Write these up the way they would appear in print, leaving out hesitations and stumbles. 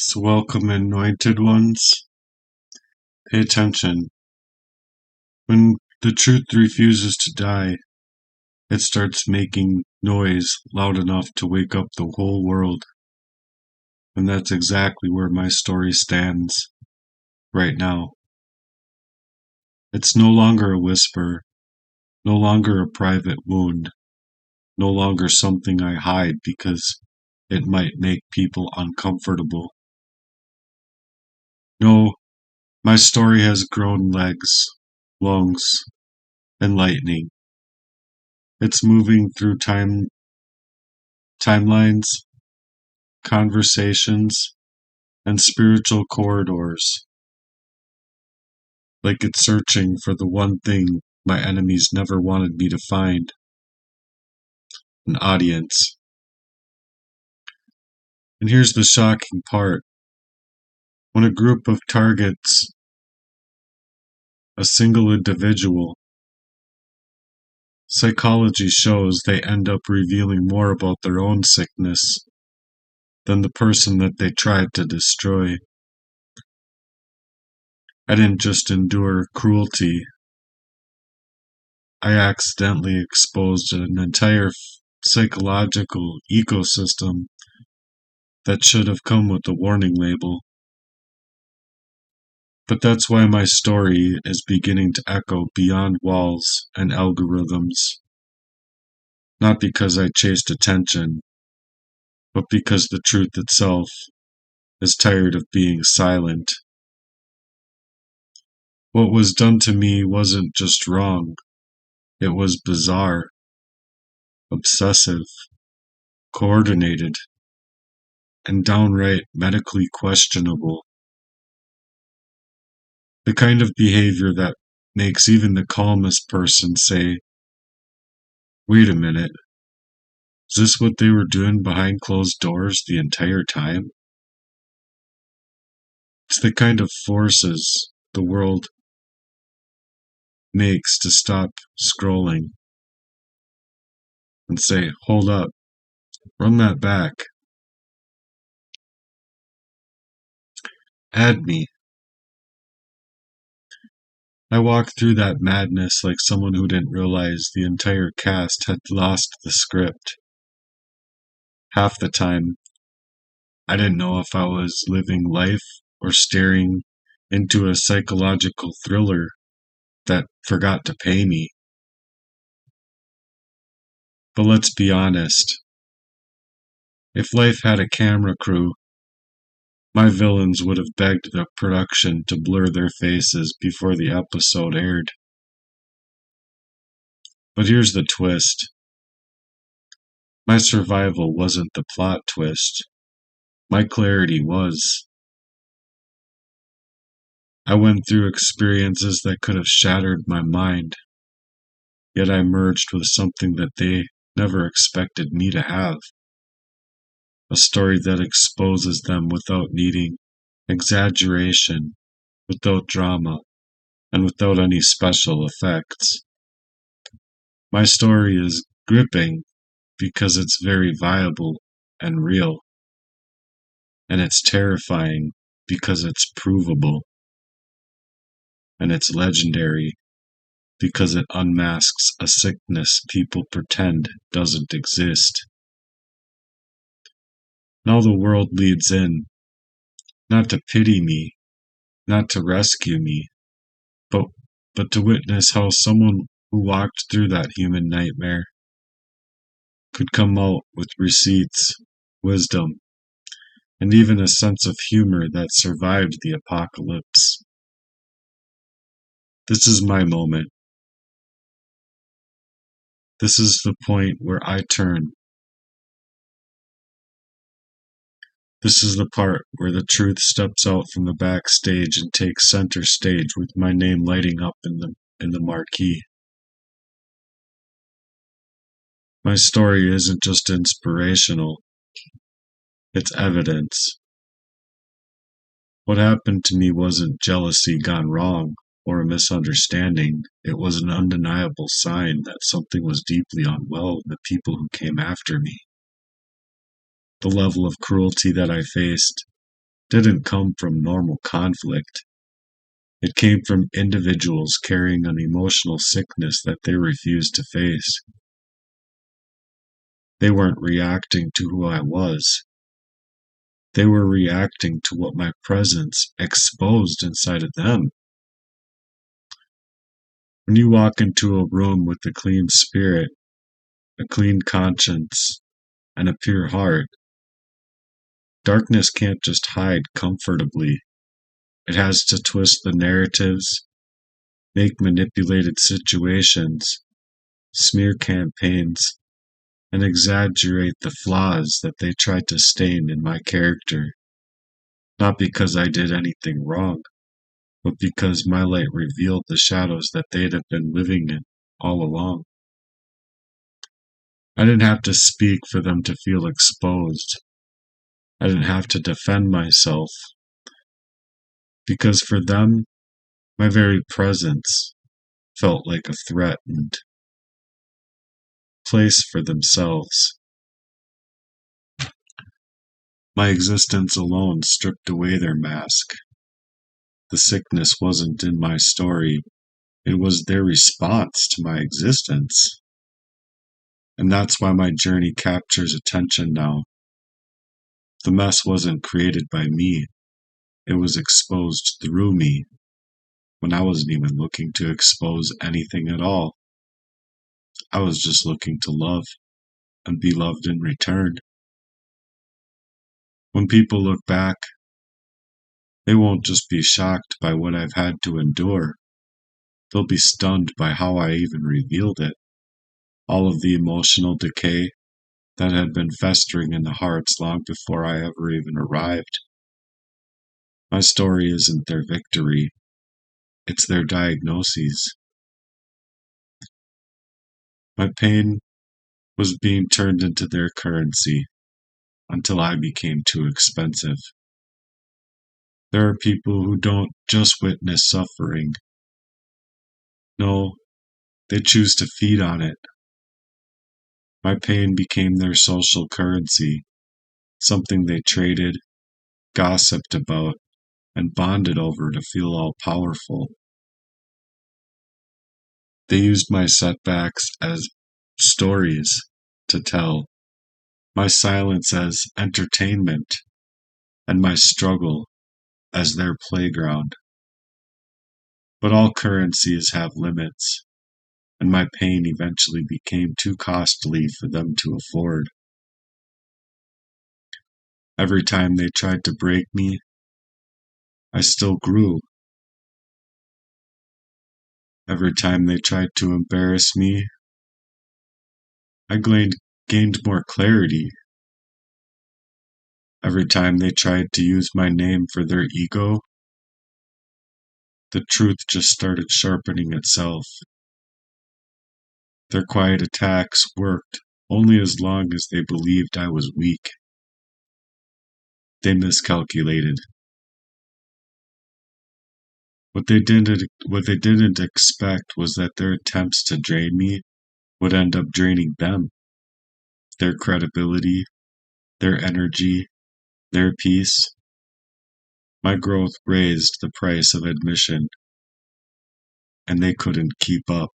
So welcome, anointed ones. Pay attention. When the truth refuses to die, it starts making noise loud enough to wake up the whole world. And that's exactly where my story stands right now. It's no longer a whisper, no longer a private wound, no longer something I hide because it might make people uncomfortable. No, my story has grown legs, lungs, and lightning. It's moving through timelines, conversations, and spiritual corridors, like it's searching for the one thing my enemies never wanted me to find: an audience. And here's the shocking part. When a group of targets a single individual, psychology shows they end up revealing more about their own sickness than the person that they tried to destroy. I didn't just endure cruelty, I accidentally exposed an entire psychological ecosystem that should have come with a warning label. But that's why my story is beginning to echo beyond walls and algorithms. Not because I chased attention, but because the truth itself is tired of being silent. What was done to me wasn't just wrong, it was bizarre, obsessive, coordinated, and downright medically questionable. The kind of behavior that makes even the calmest person say, "Wait a minute, is this what they were doing behind closed doors the entire time?" It's the kind of forces the world makes to stop scrolling and say, "Hold up, run that back, add me." I walked through that madness like someone who didn't realize the entire cast had lost the script. Half the time, I didn't know if I was living life or staring into a psychological thriller that forgot to pay me. But let's be honest, if life had a camera crew, my villains would have begged the production to blur their faces before the episode aired. But here's the twist. My survival wasn't the plot twist. My clarity was. I went through experiences that could have shattered my mind, yet I merged with something that they never expected me to have. A story that exposes them without needing exaggeration, without drama, and without any special effects. My story is gripping because it's very viable and real, and it's terrifying because it's provable, and it's legendary because it unmasks a sickness people pretend doesn't exist. Now the world leads in, not to pity me, not to rescue me, but to witness how someone who walked through that human nightmare could come out with receipts, wisdom, and even a sense of humor that survived the apocalypse. This is my moment. This is the point where I turn. This is the part where the truth steps out from the backstage and takes center stage with my name lighting up in the marquee. My story isn't just inspirational, it's evidence. What happened to me wasn't jealousy gone wrong or a misunderstanding. It was an undeniable sign that something was deeply unwell in the people who came after me. The level of cruelty that I faced, didn't come from normal conflict. It came from individuals carrying an emotional sickness that they refused to face. They weren't reacting to who I was. They were reacting to what my presence exposed inside of them. When you walk into a room with a clean spirit, a clean conscience, and a pure heart, darkness can't just hide comfortably. It has to twist the narratives, make manipulated situations, smear campaigns, and exaggerate the flaws that they tried to stain in my character. Not because I did anything wrong, but because my light revealed the shadows that they'd have been living in all along. I didn't have to speak for them to feel exposed. I didn't have to defend myself, because for them, my very presence felt like a threatened place for themselves. My existence alone stripped away their mask. The sickness wasn't in my story, it was their response to my existence. And that's why my journey captures attention now. The mess wasn't created by me, it was exposed through me, when I wasn't even looking to expose anything at all. I was just looking to love and be loved in return. When people look back, they won't just be shocked by what I've had to endure. They'll be stunned by how I even revealed it. All of the emotional decay that had been festering in the hearts long before I ever even arrived. My story isn't their victory, it's their diagnoses. My pain was being turned into their currency until I became too expensive. There are people who don't just witness suffering. No, they choose to feed on it. My pain became their social currency, something they traded, gossiped about, and bonded over to feel all powerful. They used my setbacks as stories to tell, my silence as entertainment, and my struggle as their playground. But all currencies have limits, and my pain eventually became too costly for them to afford. Every time they tried to break me, I still grew. Every time they tried to embarrass me, I gained more clarity. Every time they tried to use my name for their ego, the truth just started sharpening itself. Their quiet attacks worked only as long as they believed I was weak. They miscalculated. What they didn't expect was that their attempts to drain me would end up draining them, their credibility, their energy, their peace. My growth raised the price of admission, and they couldn't keep up.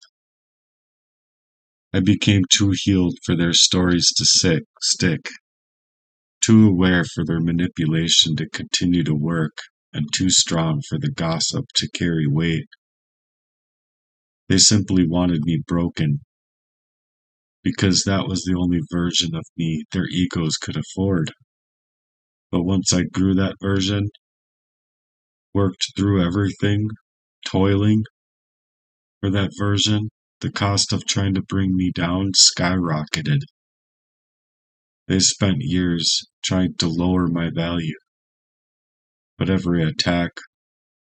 I became too healed for their stories to stick, too aware for their manipulation to continue to work, and too strong for the gossip to carry weight. They simply wanted me broken, because that was the only version of me their egos could afford. But once I grew that version, worked through everything, toiling for that version, the cost of trying to bring me down skyrocketed. They spent years trying to lower my value, but every attack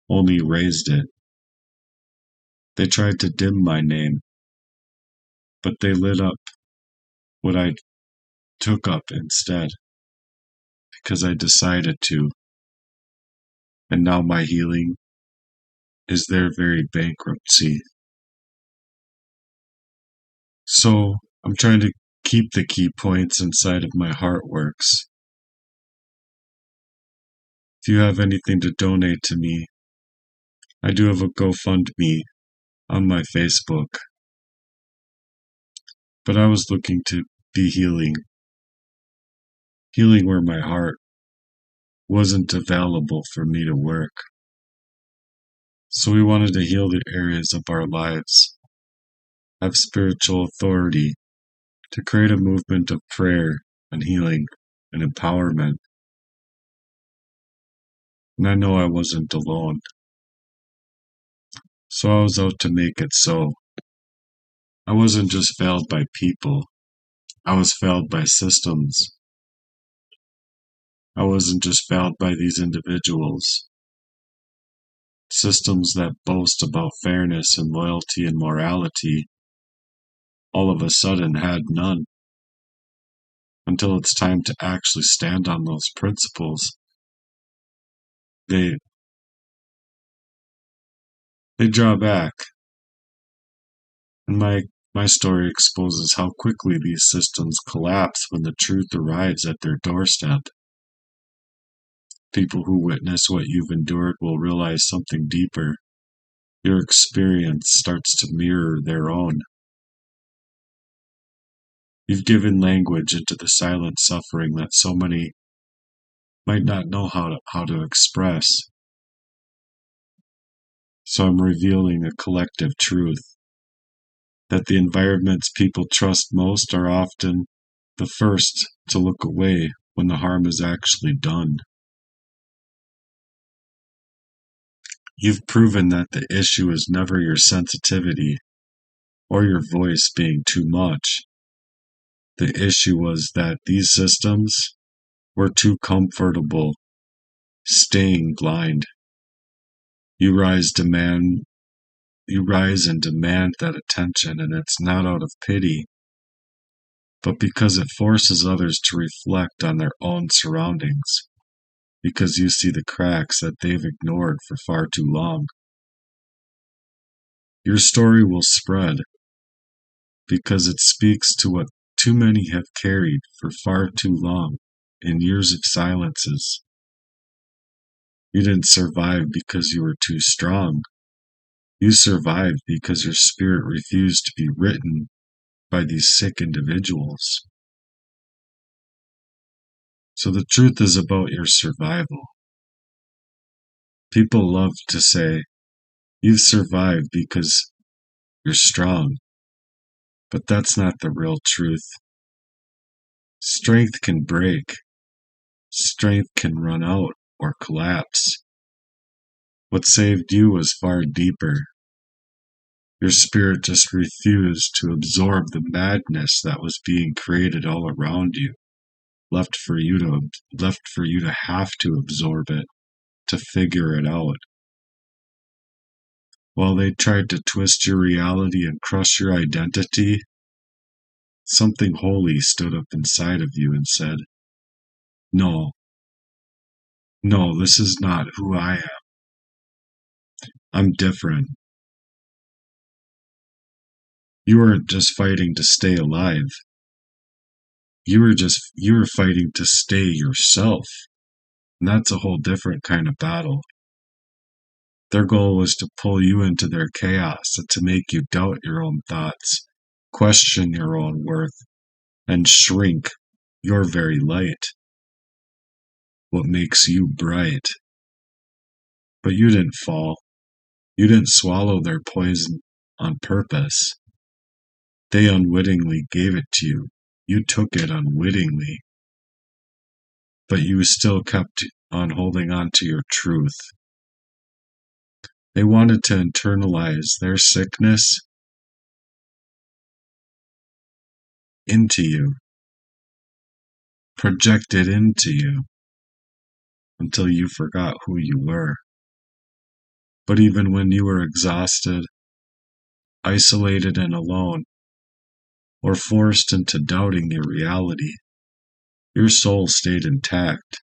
only raised it. They tried to dim my name, but they lit up what I took up instead, because I decided to, and now my healing is their very bankruptcy. So I'm trying to keep the key points inside of my heart works. If you have anything to donate to me, I do have a GoFundMe on my Facebook, but I was looking to be healing where my heart wasn't available for me to work. So we wanted to heal the areas of our lives, have spiritual authority to create a movement of prayer and healing and empowerment. And I know I wasn't alone. So I was out to make it so. I wasn't just failed by people. I was failed by systems. I wasn't just failed by these individuals. Systems that boast about fairness and loyalty and morality all of a sudden had none until it's time to actually stand on those principles. They draw back. And my story exposes how quickly these systems collapse when the truth arrives at their doorstep. People who witness what you've endured will realize something deeper. Your experience starts to mirror their own. You've given language into the silent suffering that so many might not know how to express. So I'm revealing a collective truth that the environments people trust most are often the first to look away when the harm is actually done. You've proven that the issue is never your sensitivity or your voice being too much. The issue was that these systems were too comfortable staying blind. You rise and demand that attention, and it's not out of pity, but because it forces others to reflect on their own surroundings, because you see the cracks that they've ignored for far too long. Your story will spread because it speaks to what too many have carried for far too long in years of silences. You didn't survive because you were too strong. You survived because your spirit refused to be written by these sick individuals. So the truth is about your survival. People love to say, you've survived because you're strong. But that's not the real truth. Strength can break. Strength can run out or collapse. What saved you was far deeper. Your spirit just refused to absorb the madness that was being created all around you, left for you to have to absorb it, to figure it out. While they tried to twist your reality and crush your identity, something holy stood up inside of you and said, No, no, this is not who I am. I'm different. You weren't just fighting to stay alive. You were fighting to stay yourself. And that's a whole different kind of battle. Their goal was to pull you into their chaos and to make you doubt your own thoughts, question your own worth, and shrink your very light. What makes you bright. But you didn't fall. You didn't swallow their poison on purpose. They unwittingly gave it to you. You took it unwittingly. But you still kept on holding on to your truth. They wanted to internalize their sickness into you, project it into you, until you forgot who you were. But even when you were exhausted, isolated and alone, or forced into doubting your reality, your soul stayed intact,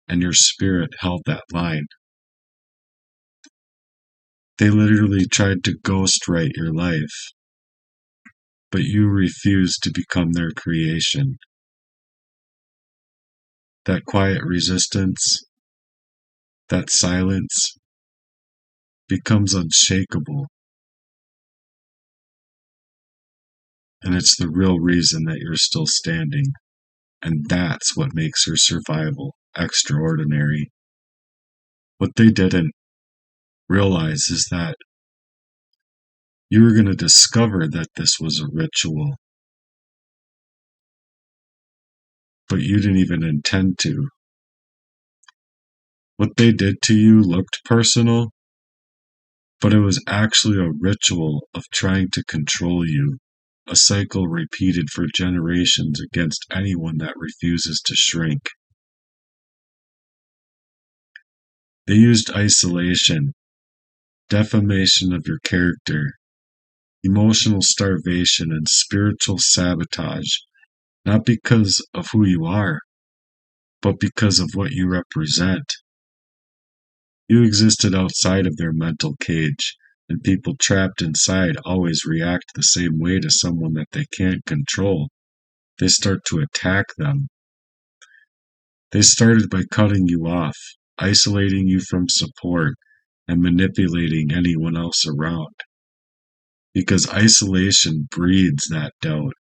and your spirit held that line. They literally tried to ghostwrite your life, but you refused to become their creation. That quiet resistance, that silence becomes unshakable, and it's the real reason that you're still standing, and that's what makes your survival extraordinary. What they didn't realize is that you were going to discover that this was a ritual, but you didn't even intend to. What they did to you looked personal, but it was actually a ritual of trying to control you, a cycle repeated for generations against anyone that refuses to shrink. They used isolation, defamation of your character, emotional starvation, and spiritual sabotage, not because of who you are, but because of what you represent. You existed outside of their mental cage, and people trapped inside always react the same way to someone that they can't control. They start to attack them. They started by cutting you off, isolating you from support, and manipulating anyone else around. Because isolation breeds that doubt.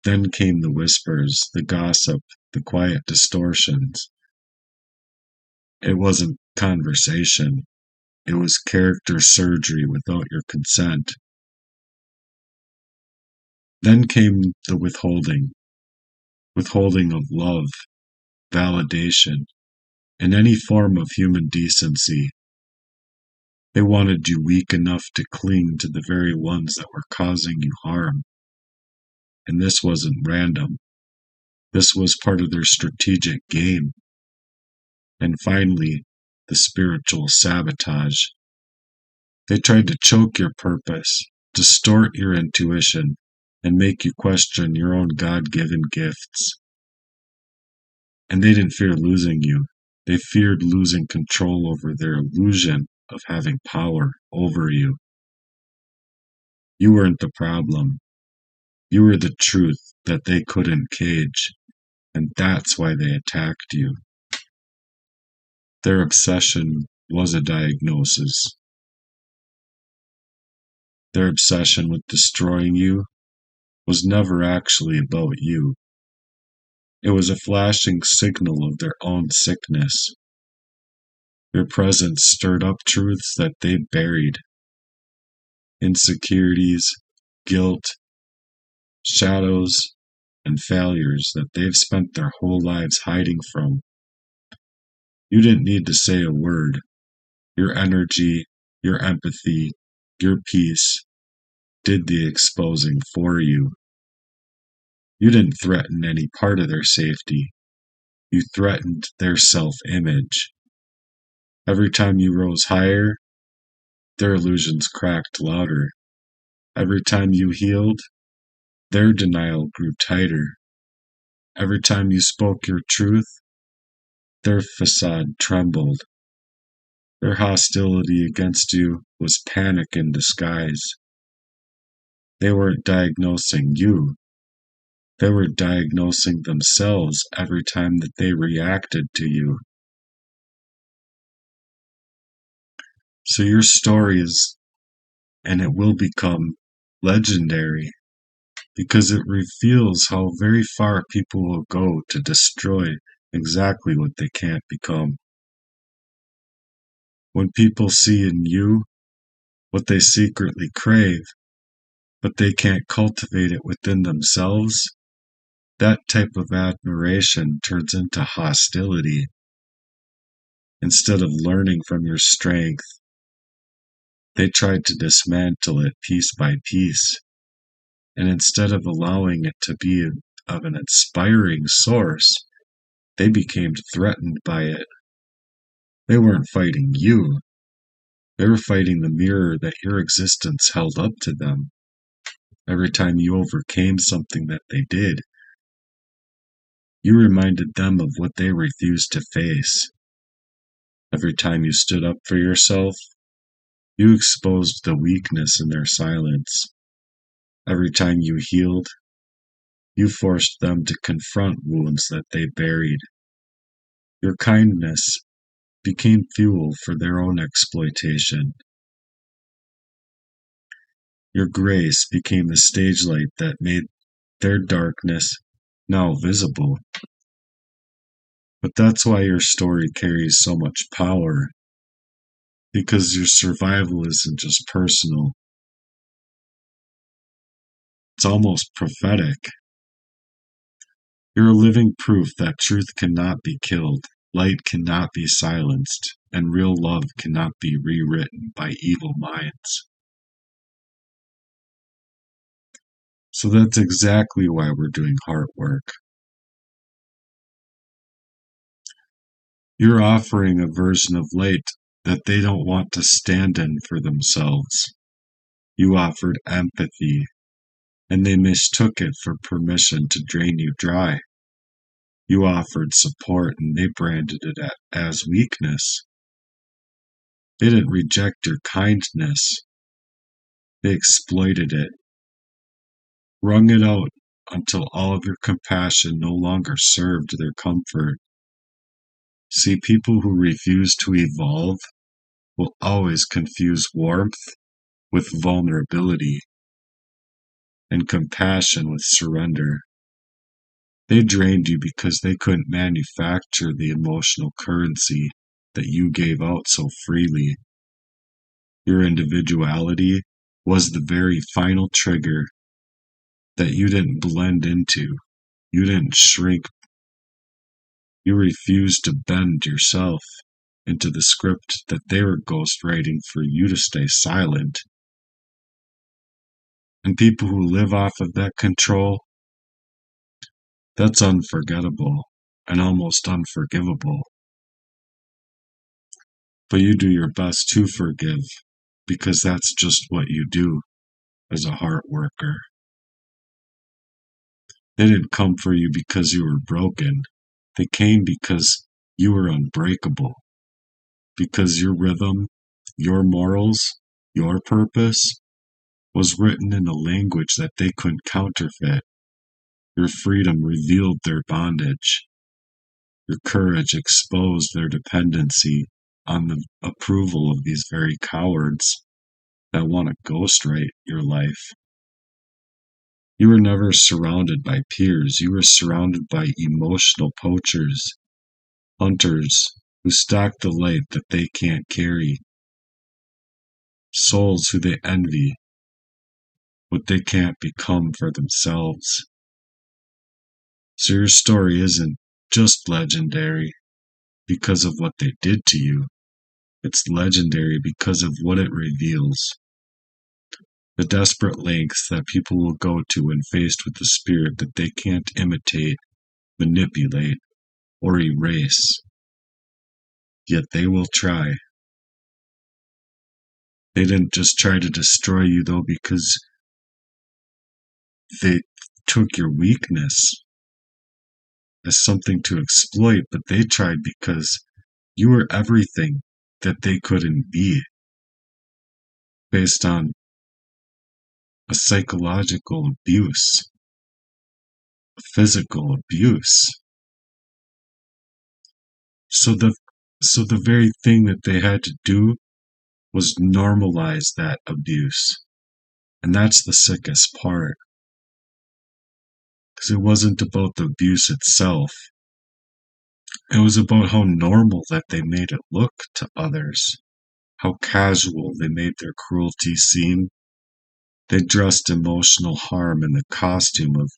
Then came the whispers, the gossip, the quiet distortions. It wasn't conversation. It was character surgery without your consent. Then came the withholding of love, validation, and any form of human decency. They wanted you weak enough to cling to the very ones that were causing you harm. And this wasn't random. This was part of their strategic game. And finally, the spiritual sabotage. They tried to choke your purpose, distort your intuition, and make you question your own God-given gifts. And they didn't fear losing you. They feared losing control over their illusion of having power over you. You weren't the problem. You were the truth that they couldn't cage, and that's why they attacked you. Their obsession was a diagnosis. Their obsession with destroying you was never actually about you. It was a flashing signal of their own sickness. Your presence stirred up truths that they buried. Insecurities, guilt, shadows, and failures that they've spent their whole lives hiding from. You didn't need to say a word. Your energy, your empathy, your peace did the exposing for you. You didn't threaten any part of their safety. You threatened their self-image. Every time you rose higher, their illusions cracked louder. Every time you healed, their denial grew tighter. Every time you spoke your truth, their facade trembled. Their hostility against you was panic in disguise. They weren't diagnosing you. They were diagnosing themselves every time that they reacted to you. So your story is, and it will become, legendary because it reveals how very far people will go to destroy exactly what they can't become. When people see in you what they secretly crave, but they can't cultivate it within themselves, that type of admiration turns into hostility. Instead of learning from your strength, they tried to dismantle it piece by piece. And instead of allowing it to be of an inspiring source, they became threatened by it. They weren't fighting you. They were fighting the mirror that your existence held up to them. Every time you overcame something that they did, you reminded them of what they refused to face. Every time you stood up for yourself, you exposed the weakness in their silence. Every time you healed, you forced them to confront wounds that they buried. Your kindness became fuel for their own exploitation. Your grace became the stage light that made their darkness now visible. But that's why your story carries so much power, because your survival isn't just personal, it's almost prophetic. You're a living proof that truth cannot be killed, light cannot be silenced, and real love cannot be rewritten by evil minds. So that's exactly why we're doing heart work. You're offering a version of light that they don't want to stand in for themselves. You offered empathy, and they mistook it for permission to drain you dry. You offered support, and they branded it as weakness. They didn't reject your kindness, they exploited it, wrung it out until all of your compassion no longer served their comfort. See, people who refuse to evolve will always confuse warmth with vulnerability and compassion with surrender. They drained you because they couldn't manufacture the emotional currency that you gave out so freely. Your individuality was the very final trigger that you didn't blend into. You didn't shrink. You refused to bend yourself into the script that they were ghostwriting for you to stay silent. And people who live off of that control, that's unforgettable and almost unforgivable. But you do your best to forgive because that's just what you do as a heart worker. They didn't come for you because you were broken. They came because you were unbreakable. Because your rhythm, your morals, your purpose was written in a language that they couldn't counterfeit. Your freedom revealed their bondage. Your courage exposed their dependency on the approval of these very cowards that want to ghostwrite your life. You were never surrounded by peers. You were surrounded by emotional poachers, hunters who stalk the light that they can't carry, souls who they envy what they can't become for themselves. So your story isn't just legendary because of what they did to you. It's legendary because of what it reveals. The desperate lengths that people will go to when faced with the spirit that they can't imitate, manipulate, or erase. Yet they will try. They didn't just try to destroy you, though, because they took your weakness as something to exploit, but they tried because you were everything that they couldn't be, based on a psychological abuse, a physical abuse. So the very thing that they had to do was normalize that abuse. And that's the sickest part. Because it wasn't about the abuse itself. It was about how normal that they made it look to others. How casual they made their cruelty seem. They dressed emotional harm in the costume of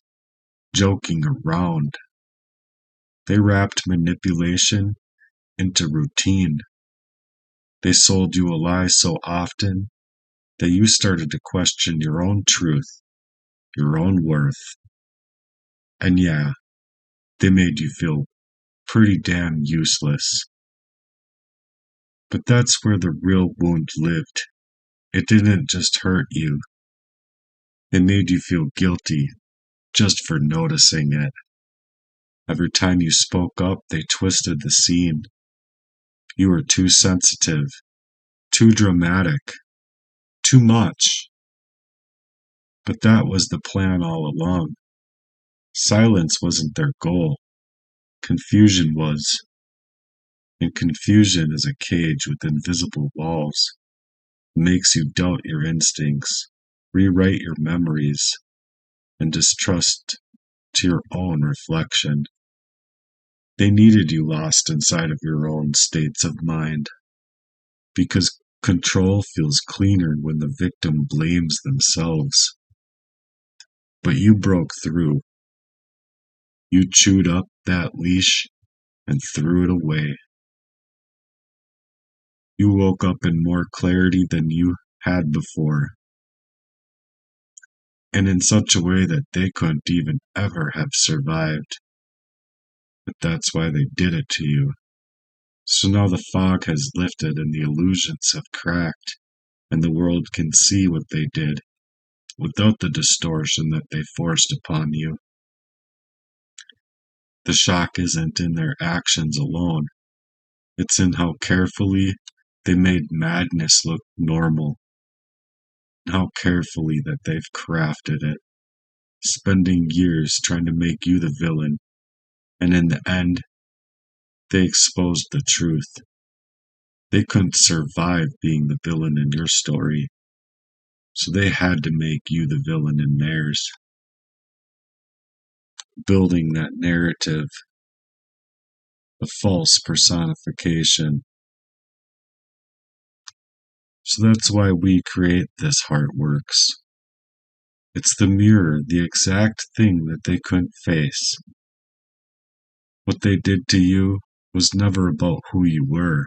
joking around. They wrapped manipulation into routine. They sold you a lie so often that you started to question your own truth, your own worth. And yeah, they made you feel pretty damn useless. But that's where the real wound lived. It didn't just hurt you. It made you feel guilty just for noticing it. Every time you spoke up, they twisted the scene. You were too sensitive, too dramatic, too much. But that was the plan all along. Silence wasn't their goal. Confusion was. And confusion is a cage with invisible walls. It makes you doubt your instincts, rewrite your memories, and distrust to your own reflection. They needed you lost inside of your own states of mind, because control feels cleaner when the victim blames themselves. But you broke through. You chewed up that leash and threw it away. You woke up in more clarity than you had before, and in such a way that they couldn't even ever have survived. But that's why they did it to you. So now the fog has lifted and the illusions have cracked, and the world can see what they did without the distortion that they forced upon you. The shock isn't in their actions alone, it's in how carefully they made madness look normal, and how carefully that they've crafted it, spending years trying to make you the villain, and in the end, they exposed the truth. They couldn't survive being the villain in your story, so they had to make you the villain in theirs, building that narrative, a false personification. So that's why we create this Heartworks. It's the mirror, the exact thing that they couldn't face. What they did to you was never about who you were.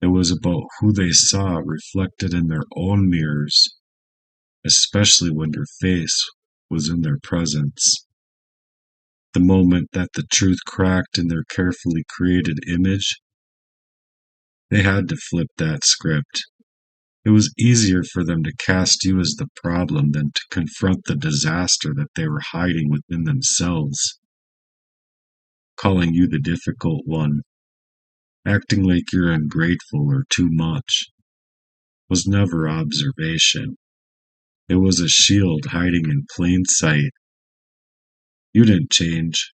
It was about who they saw reflected in their own mirrors, especially when your face was in their presence. The moment that the truth cracked in their carefully created image, they had to flip that script. It was easier for them to cast you as the problem than to confront the disaster that they were hiding within themselves. Calling you the difficult one, acting like you're ungrateful or too much, was never observation. It was a shield hiding in plain sight. You didn't change.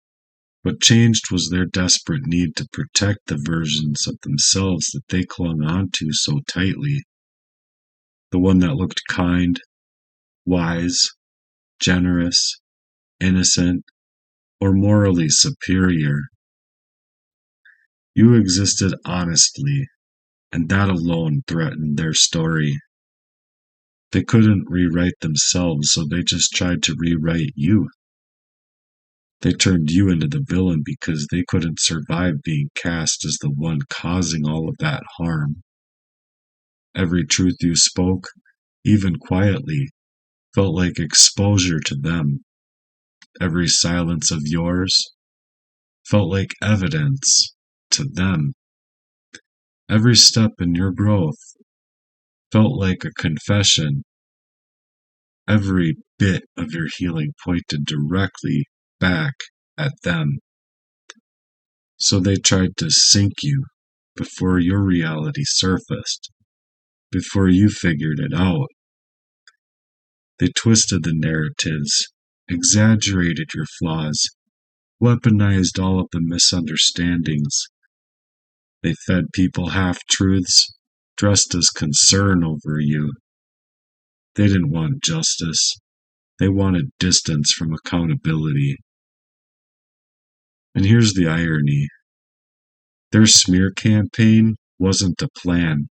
What changed was their desperate need to protect the versions of themselves that they clung onto so tightly. The one that looked kind, wise, generous, innocent, or morally superior. You existed honestly, and that alone threatened their story. They couldn't rewrite themselves, so they just tried to rewrite you. They turned you into the villain because they couldn't survive being cast as the one causing all of that harm. Every truth you spoke, even quietly, felt like exposure to them. Every silence of yours felt like evidence to them. Every step in your growth felt like a confession. Every bit of your healing pointed directly back at them. So they tried to sink you before your reality surfaced, before you figured it out. They twisted the narratives, exaggerated your flaws, weaponized all of the misunderstandings. They fed people half-truths, dressed as concern over you. They didn't want justice. They wanted distance from accountability. And here's the irony. Their smear campaign wasn't a plan.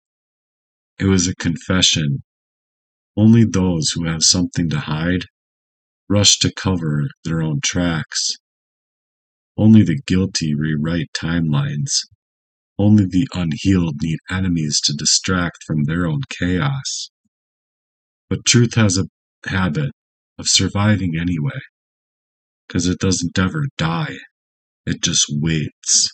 It was a confession. Only those who have something to hide rush to cover their own tracks. Only the guilty rewrite timelines. Only the unhealed need enemies to distract from their own chaos. But truth has a habit of surviving anyway, because it doesn't ever die. It just waits.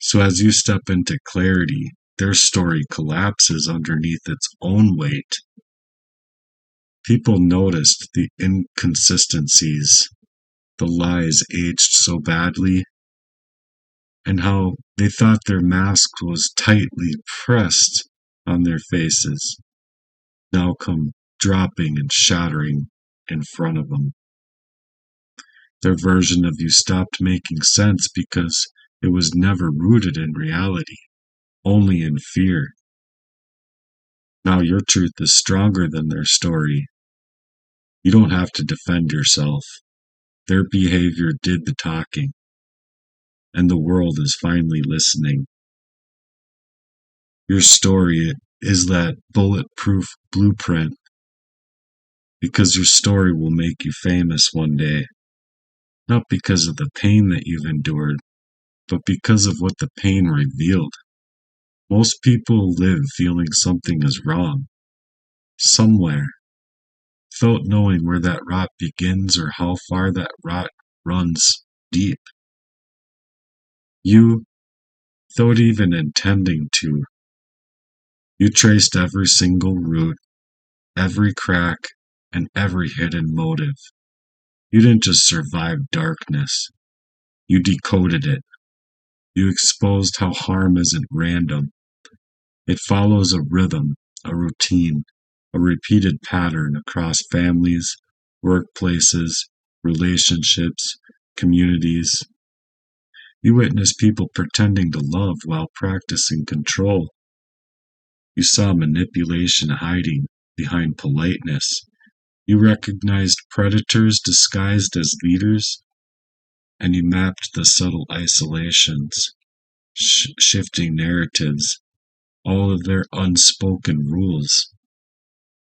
So as you step into clarity, their story collapses underneath its own weight. People noticed the inconsistencies, the lies aged so badly, and how they thought their mask was tightly pressed on their faces, now come dropping and shattering in front of them. Their version of you stopped making sense because It was never rooted in reality, only in fear. Now your truth is stronger than their story. You don't have to defend yourself. Their behavior did the talking, and the world is finally listening. Your story is that bulletproof blueprint because your story will make you famous one day, not because of the pain that you've endured, but because of what the pain revealed. Most people live feeling something is wrong, somewhere, without knowing where that rot begins or how far that rot runs deep. You, without even intending to, you traced every single root, every crack, and every hidden motive. You didn't just survive darkness, you decoded it. You exposed how harm isn't random. It follows a rhythm, a routine, a repeated pattern across families, workplaces, relationships, communities. You witnessed people pretending to love while practicing control. You saw manipulation hiding behind politeness. You recognized predators disguised as leaders, and you mapped the subtle isolations, shifting narratives, all of their unspoken rules,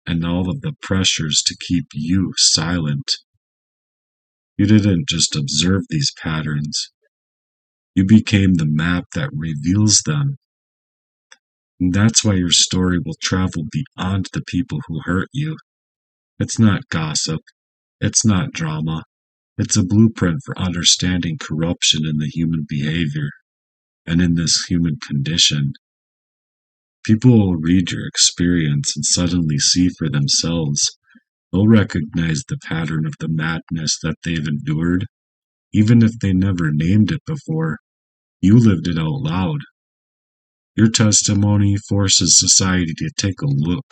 and all of the pressures to keep you silent. You didn't just observe these patterns, you became the map that reveals them. And that's why your story will travel beyond the people who hurt you. It's not gossip, it's not drama, it's a blueprint for understanding corruption in the human behavior and in this human condition. People will read your experience and suddenly see for themselves. They'll recognize the pattern of the madness that they've endured, even if they never named it before. You lived it out loud. Your testimony forces society to take a look.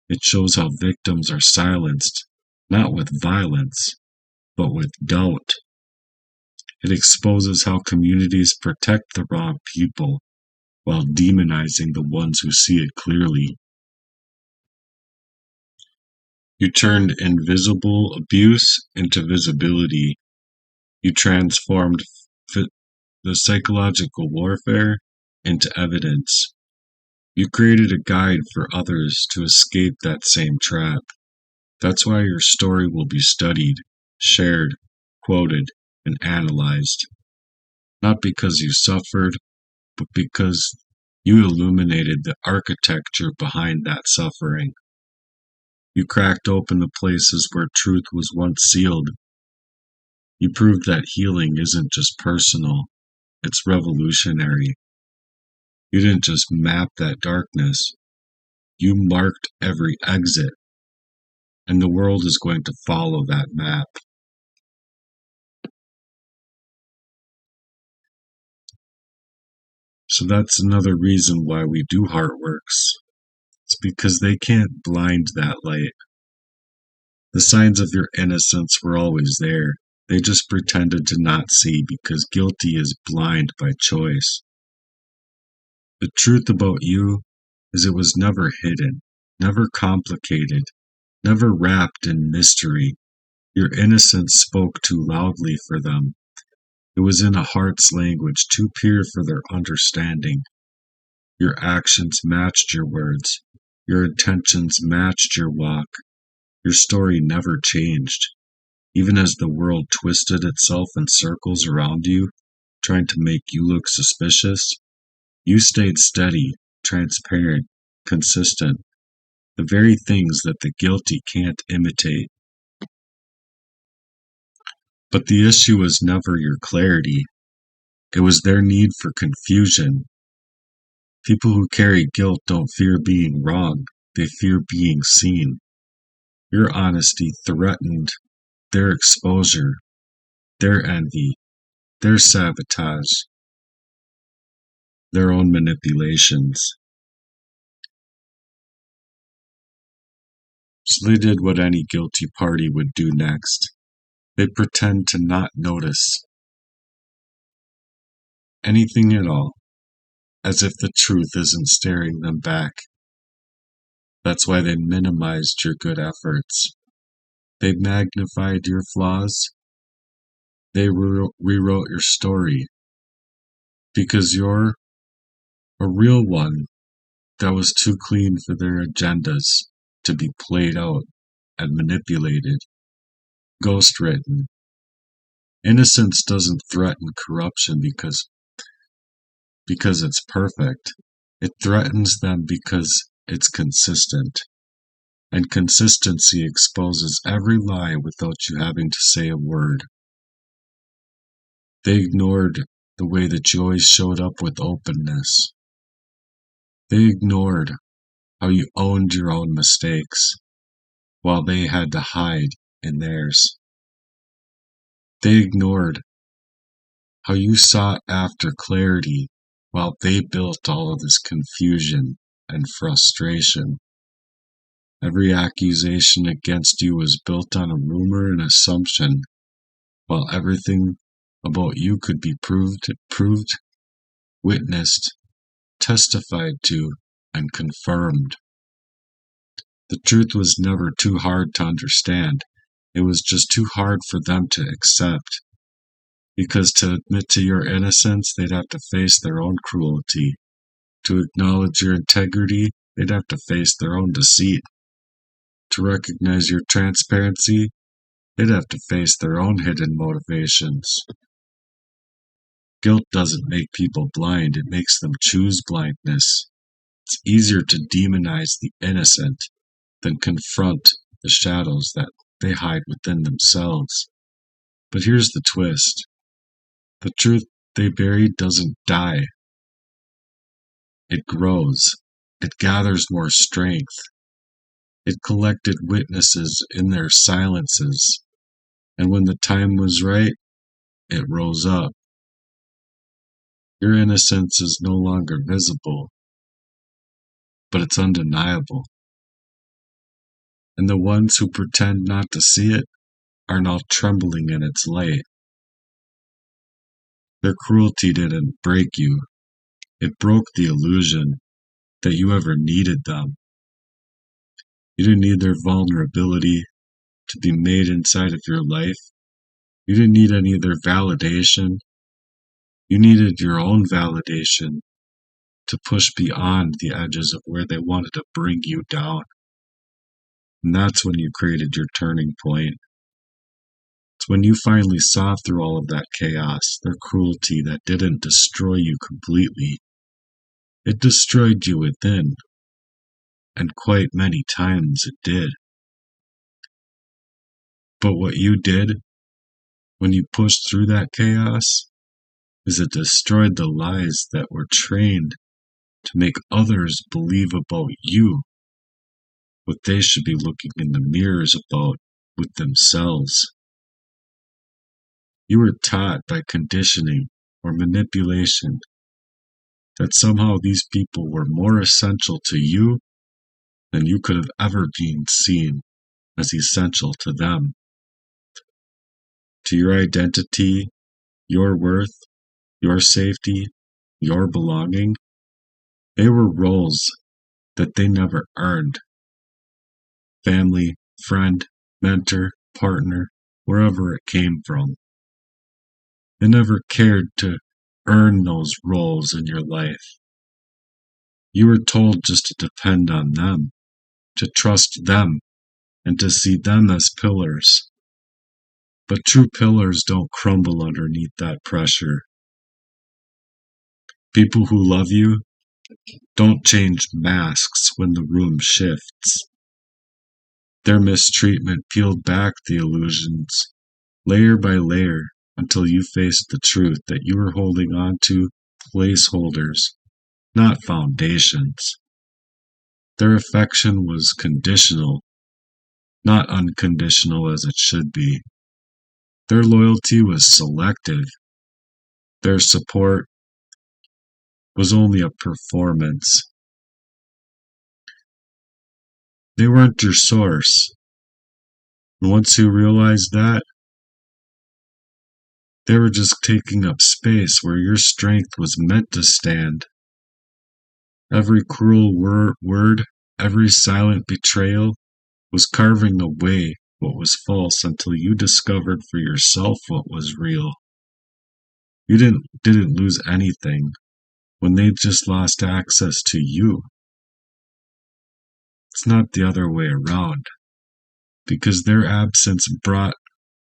It shows how victims are silenced, not with violence, but with doubt. It exposes how communities protect the wrong people while demonizing the ones who see it clearly. You turned invisible abuse into visibility. You transformed the psychological warfare into evidence. You created a guide for others to escape that same trap. That's why your story will be studied, shared, quoted, and analyzed. Not because you suffered, but because you illuminated the architecture behind that suffering. You cracked open the places where truth was once sealed. You proved that healing isn't just personal, it's revolutionary. You didn't just map that darkness, you marked every exit, and the world is going to follow that map. So that's another reason why we do Heartworks. It's because they can't blind that light. The signs of your innocence were always there. They just pretended to not see because guilty is blind by choice. The truth about you is it was never hidden, never complicated, never wrapped in mystery. Your innocence spoke too loudly for them. It was in a heart's language too pure for their understanding. Your actions matched your words. Your intentions matched your walk. Your story never changed. Even as the world twisted itself in circles around you, trying to make you look suspicious, you stayed steady, transparent, consistent, the very things that the guilty can't imitate. But the issue was never your clarity, it was their need for confusion. People who carry guilt don't fear being wrong, they fear being seen. Your honesty threatened their exposure, their envy, their sabotage, their own manipulations. So they did what any guilty party would do next. They pretend to not notice. anything at all, as if the truth isn't staring them back. That's why they minimized your good efforts. They magnified your flaws. They rewrote your story because you're a real one that was too clean for their agendas to be played out and manipulated, ghost-written. Innocence doesn't threaten corruption because it's perfect. It threatens them because it's consistent. And consistency exposes every lie without you having to say a word. They ignored the way that you always showed up with openness. They ignored how you owned your own mistakes while they had to hide in theirs. They ignored how you sought after clarity while they built all of this confusion and frustration. Every accusation against you was built on a rumor and assumption, while everything about you could be proved, witnessed, testified to, and confirmed. The truth was never too hard to understand. It was just too hard for them to accept. Because to admit to your innocence, they'd have to face their own cruelty. To acknowledge your integrity, they'd have to face their own deceit. To recognize your transparency, they'd have to face their own hidden motivations. Guilt doesn't make people blind, it makes them choose blindness. It's easier to demonize the innocent than confront the shadows that they hide within themselves. But here's the twist. The truth they buried doesn't die. It grows. It gathers more strength. It collected witnesses in their silences. And when the time was right, it rose up. Your innocence is no longer visible, but it's undeniable. And the ones who pretend not to see it are now trembling in its light. Their cruelty didn't break you. It broke the illusion that you ever needed them. You didn't need their vulnerability to be made inside of your life. You didn't need any of their validation. You needed your own validation to push beyond the edges of where they wanted to bring you down. And that's when you created your turning point. It's when you finally saw through all of that chaos, their cruelty that didn't destroy you completely. It destroyed you within, and quite many times it did. But what you did when you pushed through that chaos is it destroyed the lies that were trained to make others believe about you what they should be looking in the mirrors about with themselves. You were taught by conditioning or manipulation that somehow these people were more essential to you than you could have ever been seen as essential to them. To your identity, your worth, your safety, your belonging, they were roles that they never earned. Family, friend, mentor, partner, wherever it came from. They never cared to earn those roles in your life. You were told just to depend on them, to trust them, and to see them as pillars. But true pillars don't crumble underneath that pressure. People who love you don't change masks when the room shifts. Their mistreatment peeled back the illusions, layer by layer, until you faced the truth that you were holding on to placeholders, not foundations. Their affection was conditional, not unconditional as it should be. Their loyalty was selective. Their support was only a performance. They weren't your source. And once you realized that, They were just taking up space where your strength was meant to stand. Every cruel word, every silent betrayal was carving away what was false until you discovered for yourself what was real. You didn't lose anything when they just lost access to you. It's not the other way around, because their absence brought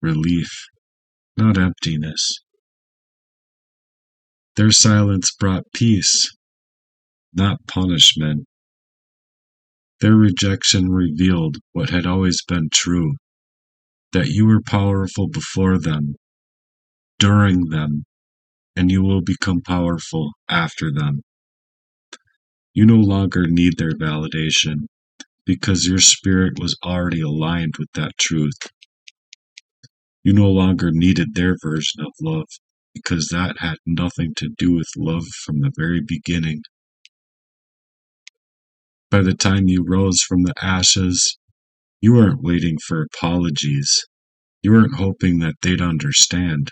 relief, not emptiness. Their silence brought peace, not punishment. Their rejection revealed what had always been true, that you were powerful before them, during them, and you will become powerful after them. You no longer need their validation because your spirit was already aligned with that truth. You no longer needed their version of love because that had nothing to do with love from the very beginning. By the time you rose from the ashes, you weren't waiting for apologies. You weren't hoping that they'd understand.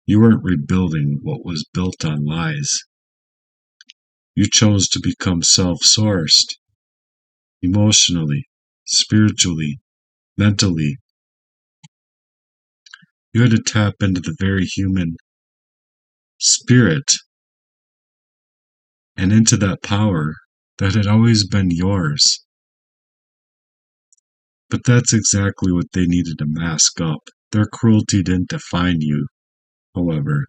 You weren't rebuilding what was built on lies. You chose to become self-sourced, emotionally, spiritually, mentally. You had to tap into the very human spirit and into that power that had always been yours. But that's exactly what they needed to mask up. Their cruelty didn't define you, however.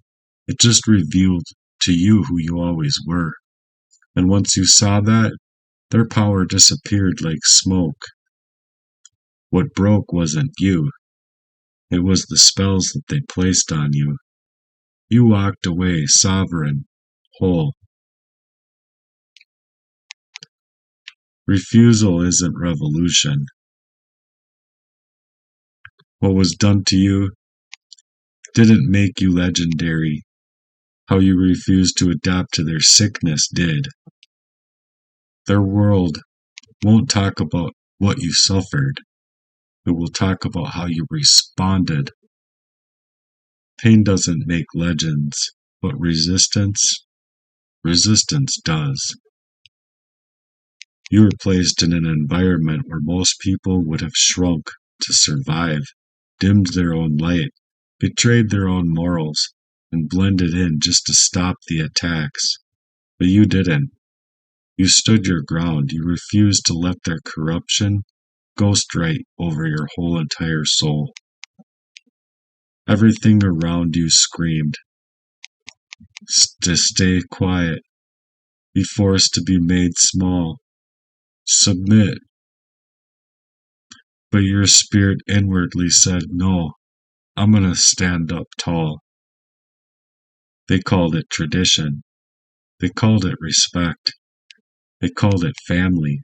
It just revealed to you who you always were. And once you saw that, their power disappeared like smoke. What broke wasn't you. It was the spells that they placed on you. You walked away sovereign, whole. Refusal isn't revolution. What was done to you didn't make you legendary. How you refused to adapt to their sickness did. Their world won't talk about what you suffered. It will talk about how you responded. Pain doesn't make legends, but resistance does. You were placed in an environment where most people would have shrunk to survive, dimmed their own light, betrayed their own morals, and blended in just to stop the attacks. But you didn't. You stood your ground. You refused to let their corruption ghostwrite over your whole entire soul. Everything around you screamed to stay quiet, be forced to be made small, submit. But your spirit inwardly said, no, I'm going to stand up tall. They called it tradition. They called it respect. They called it family.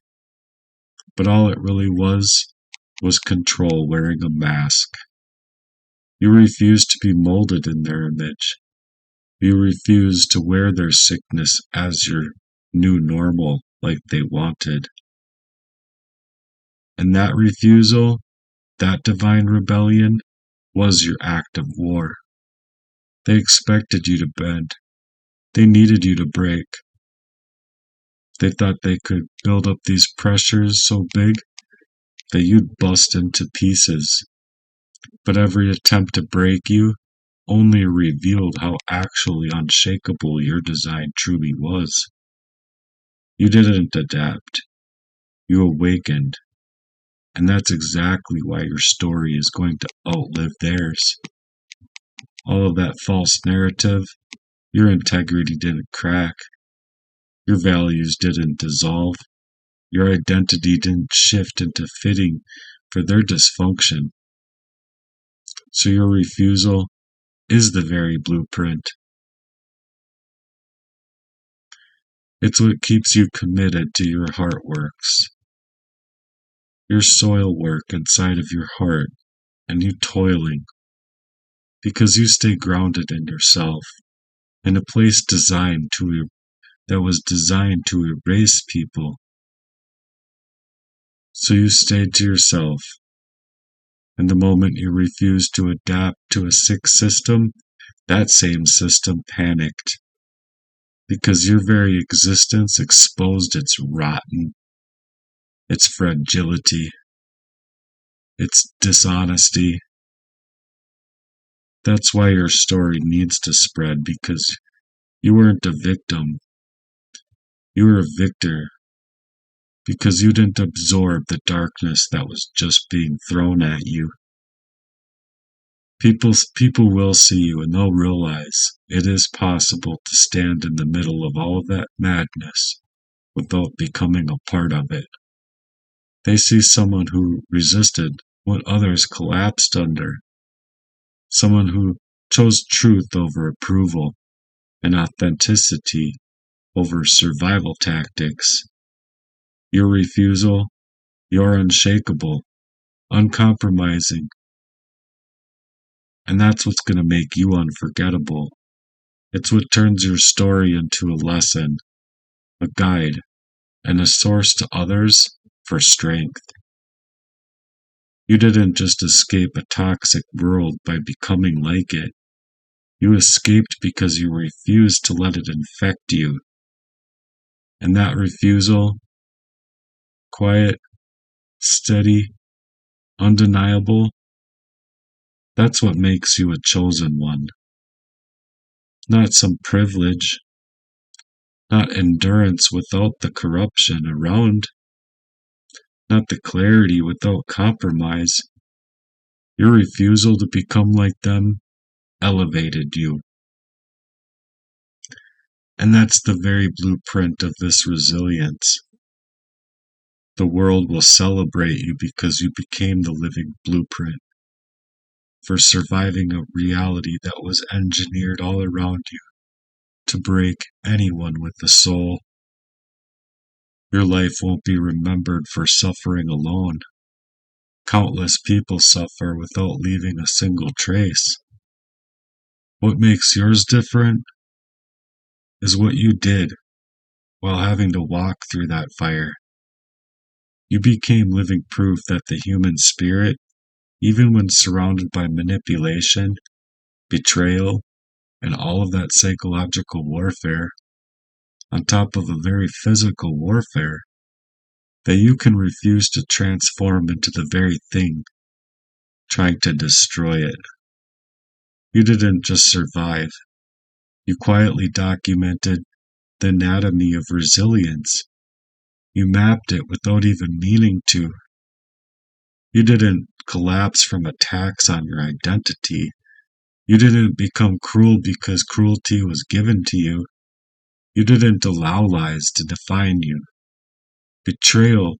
But all it really was control wearing a mask. You refused to be molded in their image. You refused to wear their sickness as your new normal like they wanted. And that refusal, that divine rebellion, was your act of war. They expected you to bend. They needed you to break. They thought they could build up these pressures so big that you'd bust into pieces. But every attempt to break you only revealed how actually unshakable your design truly was. You didn't adapt. You awakened. And that's exactly why your story is going to outlive theirs. All of that false narrative, your integrity didn't crack. Your values didn't dissolve. Your identity didn't shift into fitting for their dysfunction. So your refusal is the very blueprint. It's what keeps you committed to your heart works. Your soil work inside of your heart, and you toiling. Because you stay grounded in yourself, in a place that was designed to erase people. So you stayed to yourself. And the moment you refused to adapt to a sick system, that same system panicked because your very existence exposed its rotten, its fragility, its dishonesty. That's why your story needs to spread, because you weren't a victim, you were a victor, because you didn't absorb the darkness that was just being thrown at you. People will see you and they'll realize it is possible to stand in the middle of all of that madness without becoming a part of it. They see someone who resisted what others collapsed under, someone who chose truth over approval and authenticity over survival tactics. Your refusal, you're unshakable, uncompromising, and that's what's going to make you unforgettable. It's what turns your story into a lesson, a guide, and a source to others for strength. You didn't just escape a toxic world by becoming like it. You escaped because you refused to let it infect you. And that refusal, quiet, steady, undeniable, that's what makes you a chosen one. Not some privilege, not endurance without the corruption around, not the clarity without compromise. Your refusal to become like them elevated you. And that's the very blueprint of this resilience. The world will celebrate you because you became the living blueprint for surviving a reality that was engineered all around you to break anyone with a soul. Your life won't be remembered for suffering alone. Countless people suffer without leaving a single trace. What makes yours different is what you did while having to walk through that fire. You became living proof that the human spirit, even when surrounded by manipulation, betrayal, and all of that psychological warfare, on top of a very physical warfare, that you can refuse to transform into the very thing trying to destroy it. You didn't just survive. You quietly documented the anatomy of resilience. You mapped it without even meaning to. You didn't collapse from attacks on your identity. You didn't become cruel because cruelty was given to you. You didn't allow lies to define you. Betrayal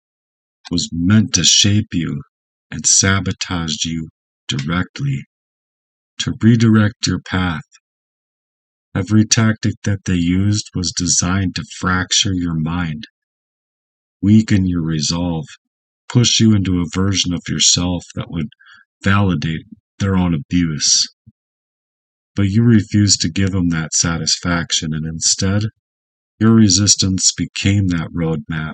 was meant to shape you and sabotage you directly, to redirect your path. Every tactic that they used was designed to fracture your mind, weaken your resolve, push you into a version of yourself that would validate their own abuse. But you refused to give them that satisfaction, and instead, your resistance became that roadmap,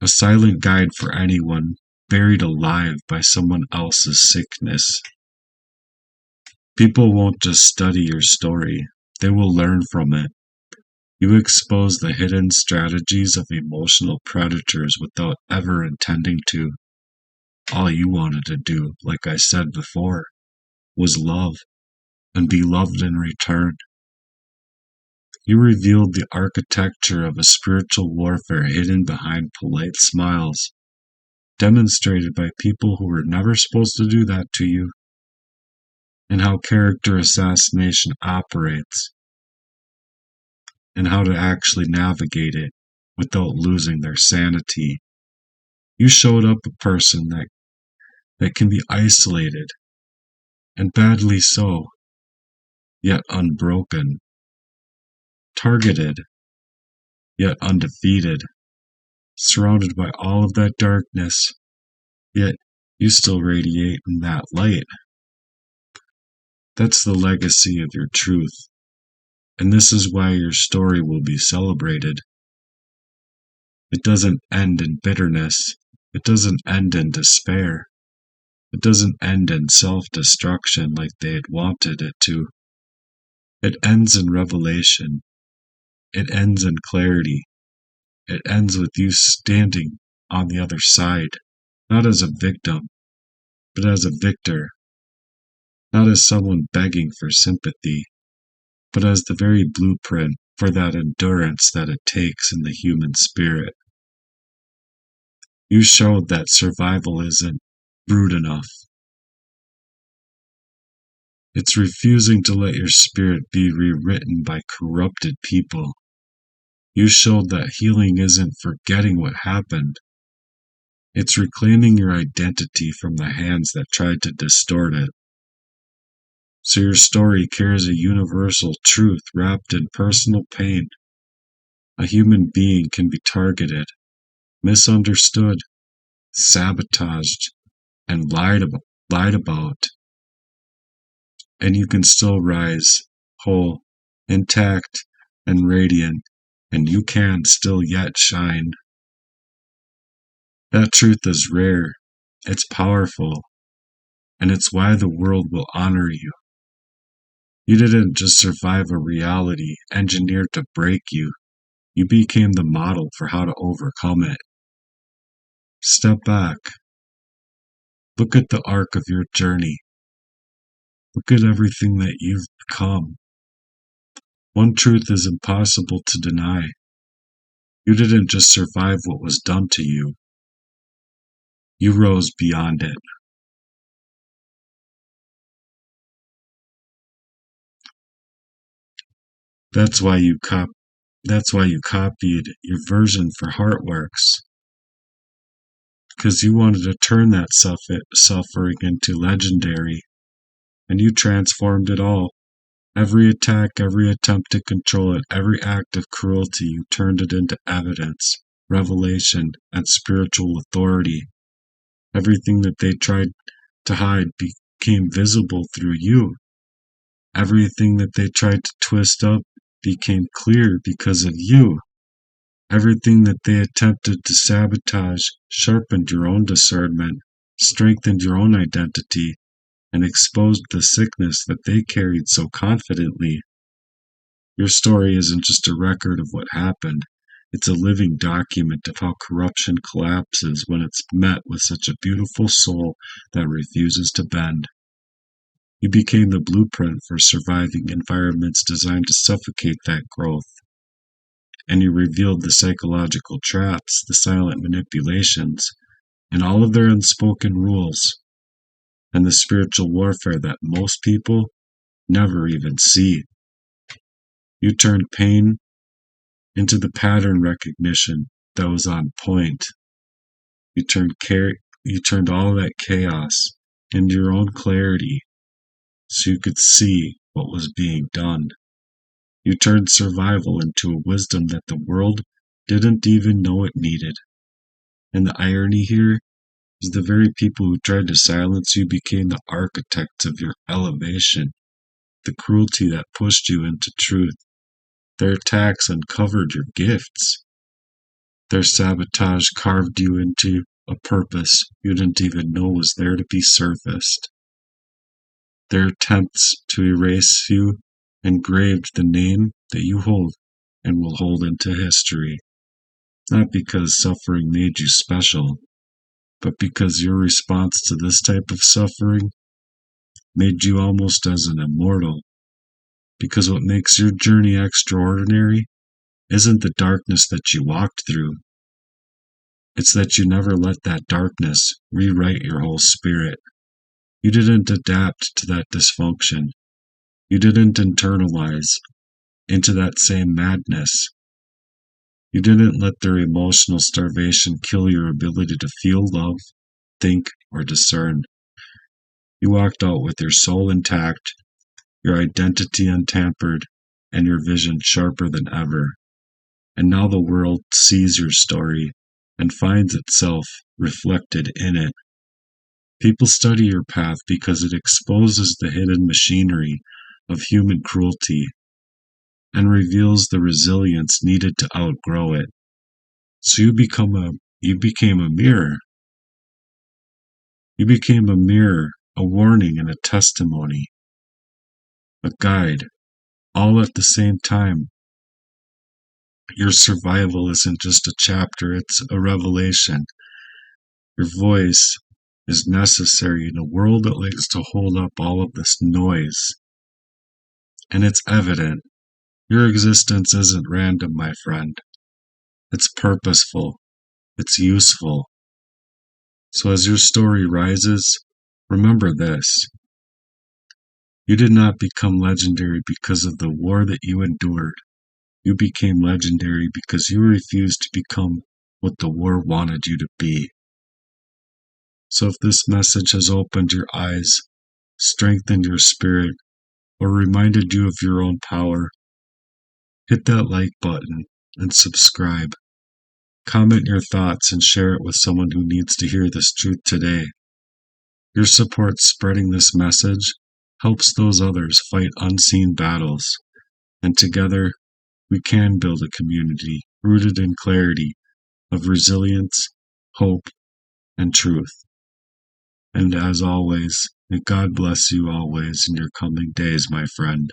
a silent guide for anyone buried alive by someone else's sickness. People won't just study your story, they will learn from it. You expose the hidden strategies of emotional predators without ever intending to. All you wanted to do, like I said before, was love and be loved in return. You revealed the architecture of a spiritual warfare hidden behind polite smiles, demonstrated by people who were never supposed to do that to you, and how character assassination operates, and how to actually navigate it without losing their sanity. You showed up a person that can be isolated, and badly so, yet unbroken, targeted, yet undefeated, surrounded by all of that darkness, yet you still radiate in that light. That's the legacy of your truth, and this is why your story will be celebrated. It doesn't end in bitterness. It doesn't end in despair. It doesn't end in self-destruction like they had wanted it to. It ends in revelation. It ends in clarity. It ends with you standing on the other side, not as a victim, but as a victor, not as someone begging for sympathy, but as the very blueprint for that endurance that it takes in the human spirit. You showed that survival isn't brute enough. It's refusing to let your spirit be rewritten by corrupted people. You showed that healing isn't forgetting what happened. It's reclaiming your identity from the hands that tried to distort it. So your story carries a universal truth wrapped in personal pain. A human being can be targeted, misunderstood, sabotaged, and lied about, and you can still rise, whole, intact, and radiant, and you can still yet shine. That truth is rare, it's powerful, and it's why the world will honor you. You didn't just survive a reality engineered to break you. You became the model for how to overcome it. Step back. Look at the arc of your journey. Look at everything that you've become. One truth is impossible to deny. You didn't just survive what was done to you. You rose beyond it. That's why you copied your version for Heartworks. Because you wanted to turn that suffering into legendary. And you transformed it all. Every attack, every attempt to control it, every act of cruelty, you turned it into evidence, revelation, and spiritual authority. Everything that they tried to hide became visible through you. Everything that they tried to twist up became clear because of you. Everything that they attempted to sabotage sharpened your own discernment, strengthened your own identity, and exposed the sickness that they carried so confidently. Your story isn't just a record of what happened. It's a living document of how corruption collapses when it's met with such a beautiful soul that refuses to bend. You became the blueprint for surviving environments designed to suffocate that growth. And you revealed the psychological traps, the silent manipulations, and all of their unspoken rules, and the spiritual warfare that most people never even see. You turned pain into the pattern recognition that was on point. You turned all that chaos into your own clarity so you could see what was being done. You turned survival into a wisdom that the world didn't even know it needed. And the irony here is the very people who tried to silence you became the architects of your elevation. The cruelty that pushed you into truth. Their attacks uncovered your gifts. Their sabotage carved you into a purpose you didn't even know was there to be surfaced. Their attempts to erase you engraved the name that you hold and will hold into history. Not because suffering made you special, but because your response to this type of suffering made you almost as an immortal. Because what makes your journey extraordinary isn't the darkness that you walked through. It's that you never let that darkness rewrite your whole spirit. You didn't adapt to that dysfunction. You didn't internalize into that same madness. You didn't let their emotional starvation kill your ability to feel love, think, or discern. You walked out with your soul intact, your identity untampered, and your vision sharper than ever. And now the world sees your story and finds itself reflected in it. People study your path because it exposes the hidden machinery of human cruelty and reveals the resilience needed to outgrow it. So you became a mirror. You became a mirror, a warning, and a testimony, a guide, all at the same time. Your survival isn't just a chapter, it's a revelation. Your voice is necessary in a world that likes to hold up all of this noise. And it's evident. Your existence isn't random, my friend. It's purposeful. It's useful. So as your story rises, remember this. You did not become legendary because of the war that you endured. You became legendary because you refused to become what the war wanted you to be. So if this message has opened your eyes, strengthened your spirit, or reminded you of your own power, hit that like button and subscribe. Comment your thoughts and share it with someone who needs to hear this truth today. Your support spreading this message helps those others fight unseen battles, and together we can build a community rooted in clarity of resilience, hope, and truth. And as always, may God bless you always in your coming days, my friend.